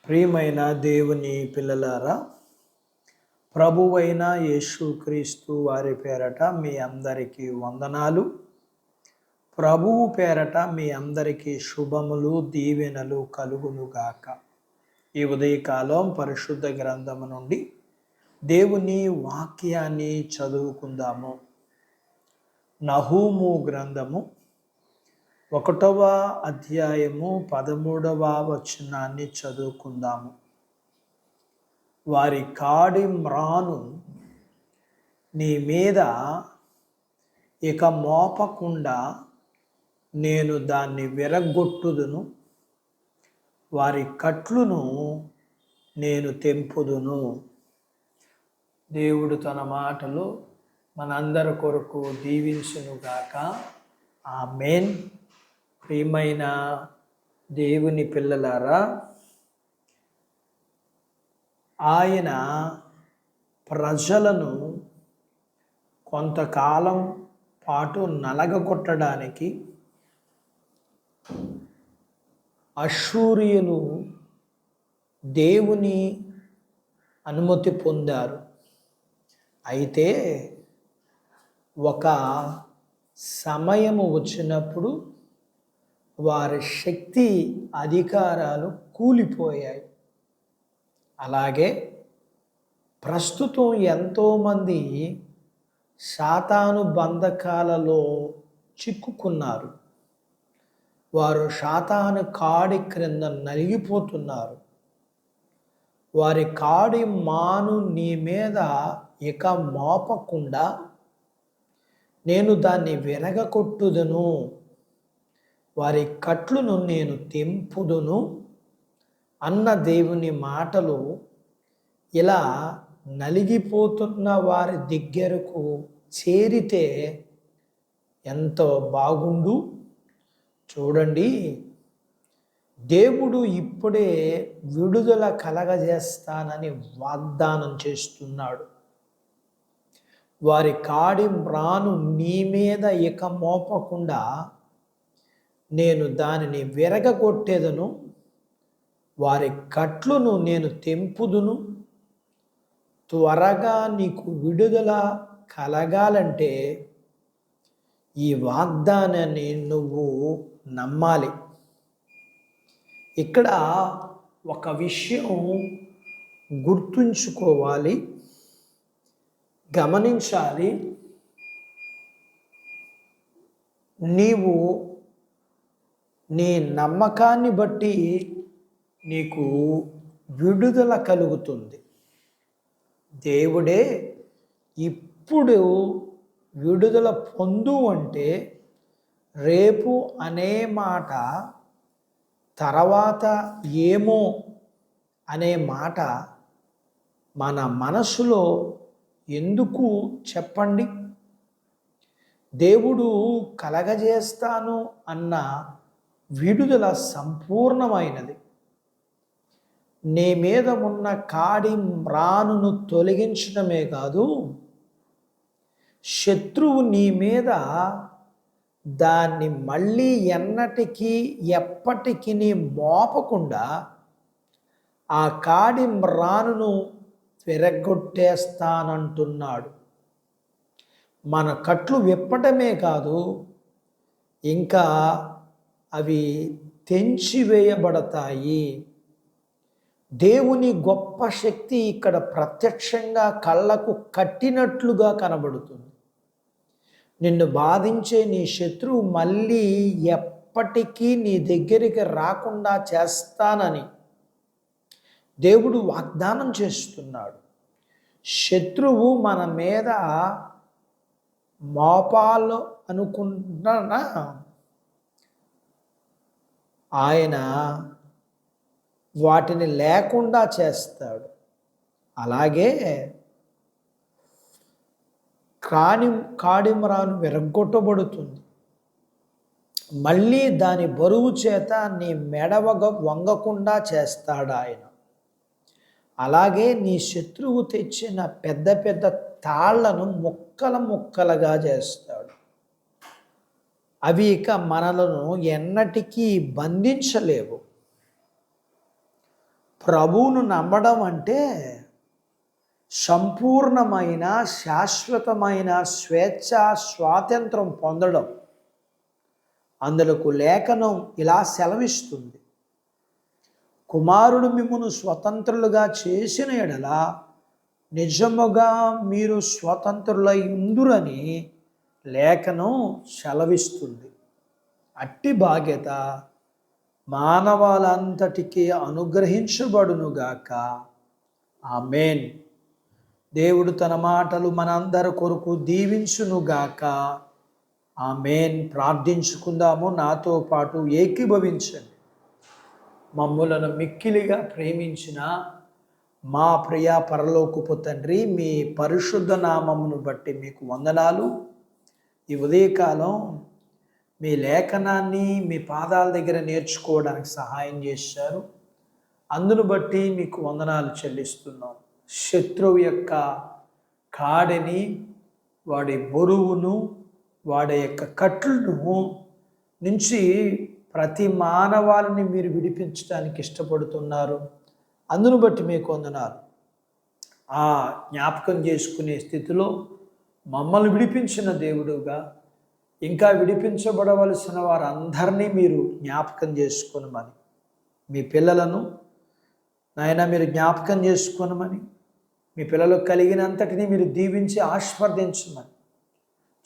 ప్రియమైన దేవుని పిల్లలారా, ప్రభువైన యేసుక్రీస్తు వారి పేరట మీ అందరికీ వందనాలు. ప్రభువు పేరట మీ అందరికీ శుభములు, దీవెనలు కలుగునుగాక. ఈ ఉదయకాలం పరిశుద్ధ గ్రంథము నుండి దేవుని వాక్యాన్ని చదువుకుందాము. నహూము గ్రంథము 1వ అధ్యాయము 13వ వచనాన్ని చదువుకుందాము. వారి కాడి మ్రాను నీ మీద ఇక మోపకుండా నేను దాన్ని విరగొట్టుదును, వారి కట్లును నేను తెంపుదును. దేవుడు తన మాటలు మనందరి కొరకు దీవించునుగాక. ఆమేన్. ప్రియమైన దేవుని పిల్లలారా, ఆయన ప్రజలను కొంతకాలం పాటు నలగగొట్టడానికి అష్షూరియులు దేవుని అనుమతి పొందారు. అయితే ఒక సమయము వచ్చినప్పుడు వారి శక్తి అధికారాలు కూలిపోయాయి. అలాగే ప్రస్తుతం ఎంతోమంది సాతాను బంధకాలలో చిక్కుకున్నారు. వారు సాతాను కాడి క్రింద నలిగిపోతున్నారు. వారి కాడి మాను నీ మీద ఇక మోపకుండా నేను దాన్ని విరగకొట్టుదును, వారి కట్లును నేను తెంపుదును అన్న దేవుని మాటలు ఇలా నలిగిపోతున్న వారి దగ్గరకు చేరితే ఎంతో బాగుండు. చూడండి, దేవుడు ఇప్పుడే విడుదల కలగజేస్తానని వాగ్దానం చేస్తున్నాడు. వారి కాడి మ్రాను నీ మీద ఇక మోపకుండా నేను దానిని విరగగొట్టేదను, వారి కట్లును నేను తెంపుదును. త్వరగా నీకు విడుదల కలగాలంటే ఈ వాగ్దానాన్ని నువ్వు నమ్మాలి. ఇక్కడ ఒక విషయం గుర్తుంచుకోవాలి, గమనించాలి. నీవు నీ నమ్మకాన్ని బట్టి నీకు విడుదల కలుగుతుంది. దేవుడే ఇప్పుడు విడుదల పొందు అంటే రేపు అనే మాట, తర్వాత ఏమో అనే మాట మన మనసులో ఎందుకు చెప్పండి? దేవుడు కలగజేస్తాను అన్న విడుదల సంపూర్ణమైనది. నీ మీద ఉన్న కాడి మ్రానును తొలగించడమే కాదు, శత్రువు నీ మీద దాన్ని మళ్ళీ ఎన్నటికీ ఎప్పటికీ మోపకుండా ఆ కాడి మ్రానును విరగొట్టేస్తానంటున్నాడు. మన కట్లు విప్పటమే కాదు, ఇంకా అవి తెంచివేయబడతాయి. దేవుని గొప్ప శక్తి ఇక్కడ ప్రత్యక్షంగా కళ్ళకు కట్టినట్లుగా కనబడుతుంది. నిన్ను బాధించే నీ శత్రువు మళ్ళీ ఎప్పటికీ నీ దగ్గరికి రాకుండా చేస్తానని దేవుడు వాగ్దానం చేస్తున్నాడు. శత్రువు మన మీద మోపాలు అనుకుంటున్నా ఆయన వాటిని లేకుండా చేస్తాడు. అలాగే కాడిమ్రాను విరగొట్టబడుతుంది. మళ్ళీ దాని బరువు చేత నీ వంగకుండా చేస్తాడు ఆయన. అలాగే నీ శత్రువు తెచ్చిన పెద్ద పెద్ద తాళ్లను ముక్కలుగా చేస్తాడు. అవి ఇక మనలను ఎన్నటికీ బంధించలేవు. ప్రభువును నమ్మడం అంటే సంపూర్ణమైన శాశ్వతమైన స్వేచ్ఛ స్వాతంత్రం పొందడం. అందులకు లేఖనం ఇలా సెలవిస్తుంది: కుమారుడు మిమ్మును స్వతంత్రులుగా చేసిన ఎడల నిజముగా మీరు స్వతంత్రులై ఉందురని లేఖనం సెలవిస్తుంది. అట్టి బాధ్యత మానవాళంతటికీ అనుగ్రహించబడునుగాక. ఆమేన్. దేవుడు తన మాటలు మనందరి కొరకు దీవించునుగాక. ఆమేన్. ప్రార్థించుకుందాము. నాతో పాటు ఏకీభవించండి. మమ్ములను మిక్కిలిగా ప్రేమించిన మా ప్రియ పరలోకపు తండ్రి, మీ పరిశుద్ధ నామమును బట్టి మీకు వందనాలు. ఈ ఉదయకాలం మీ లేఖనాన్ని మీ పాదాల దగ్గర నేర్చుకోవడానికి సహాయం చేశారు. అందును బట్టి మీకు వందనాలు చెల్లిస్తున్నాం. శత్రువు యొక్క కాడిని, వాడి బరువును, వాడి యొక్క కట్లను నుంచి ప్రతి మానవాళిని మీరు విడిపించడానికి ఇష్టపడుతున్నారు. అందును బట్టి మీకు వందనాలు. ఆ జ్ఞాపకం చేసుకునే స్థితిలో మమ్మల్ని విడిపించిన దేవుడుగా, ఇంకా విడిపించబడవలసిన వారందరినీ మీరు జ్ఞాపకం చేసుకోనమని, మీ పిల్లలను నాయన మీరు జ్ఞాపకం చేసుకోనమని, మీ పిల్లలకు కలిగినంతటినీ మీరు దీవించి ఆశీర్వదించమని,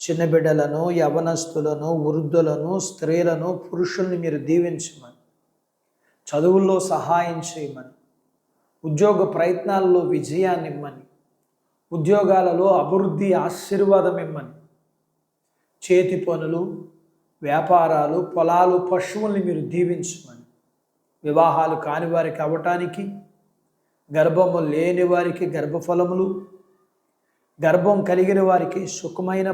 చిన్న బిడ్డలను, యవనస్తులను, వృద్ధులను, స్త్రీలను, పురుషుల్ని మీరు దీవించమని, చదువుల్లో సహాయం చేయమని, ఉద్యోగ ప్రయత్నాల్లో విజయాన్ని ఇమ్మని, ఉద్యోగాలలో అభివృద్ధి ఆశీర్వాదం ఇమ్మని, చేతి పనులు, వ్యాపారాలు, పొలాలు, పశువుల్ని మీరు దీవించమని, వివాహాలు కాని వారికి అవ్వటానికి, గర్భము లేని వారికి గర్భఫలములు, గర్భం కలిగిన వారికి సుఖమైన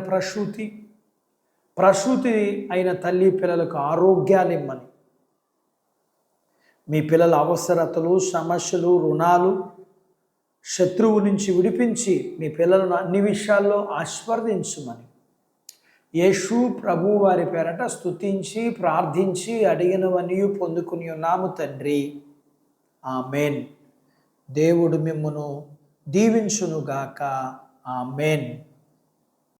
ప్రసూతి అయిన తల్లి పిల్లలకు ఆరోగ్యాన్ని ఇమ్మని, మీ పిల్లల అవసరతలు, సమస్యలు, రుణాలు, శత్రువు నుంచి విడిపించి మీ పిల్లలను అన్ని విషయాల్లో ఆశీర్వదించమని యేసు ప్రభు వారి పేరట స్తుతించి ప్రార్థించి అడిగినవన్నీ పొందుకుని ఉన్నాము తండ్రి. ఆమేన్. దేవుడు మిమ్మును దీవించునుగాక. ఆమేన్.